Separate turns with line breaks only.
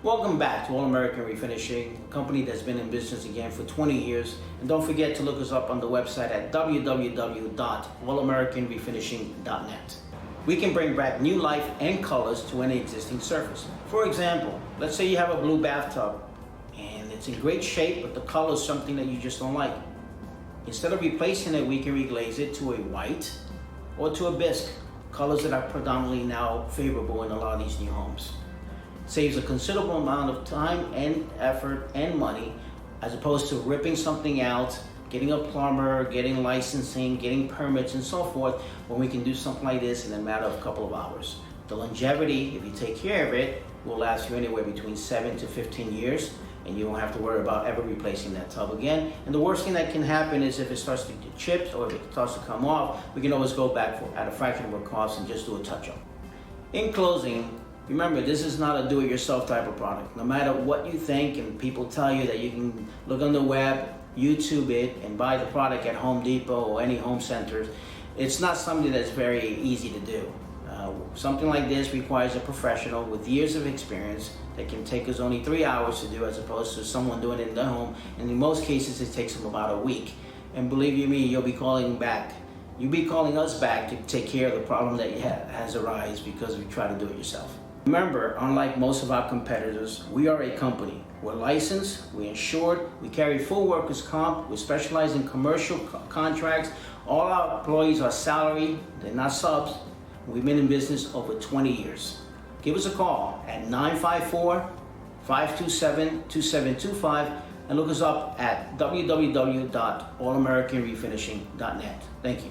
Welcome back to All American Refinishing, a company that's been in business again for 20 years. And don't forget to look us up on the website at www.allamericanrefinishing.net. We can bring back new life and colors to any existing surface. For example, let's say you have a blue bathtub and it's in great shape, but the color is something that you just don't like. Instead of replacing it, we can reglaze it to a white or to a bisque, colors that are predominantly now favorable in a lot of these new homes. Saves a considerable amount of time and effort and money, as opposed to ripping something out, getting a plumber, getting licensing, getting permits and so forth, when we can do something like this in a matter of a couple of hours. The longevity, if you take care of it, will last you anywhere between 7 to 15 years, and you won't have to worry about ever replacing that tub again. And the worst thing that can happen is if it starts to get chipped or if it starts to come off, we can always go back at a fraction of our cost and just do a touch-up. In closing, remember, this is not a do-it-yourself type of product. No matter what you think, and people tell you that you can look on the web, YouTube it, and buy the product at Home Depot or any home centers, it's not something that's very easy to do. Something like this requires a professional with years of experience that can take us only 3 hours to do, as opposed to someone doing it in their home. And in most cases, it takes them about a week. And believe you me, you'll be calling back. You'll be calling us back to take care of the problem that has arisen because we try to do it yourself. Remember, unlike most of our competitors, we are a company. We're licensed, we're insured, we carry full workers' comp, we specialize in commercial contracts. All our employees are salaried, they're not subs. We've been in business over 20 years. Give us a call at 954-527-2725 and look us up at www.allamericanrefinishing.net. Thank you.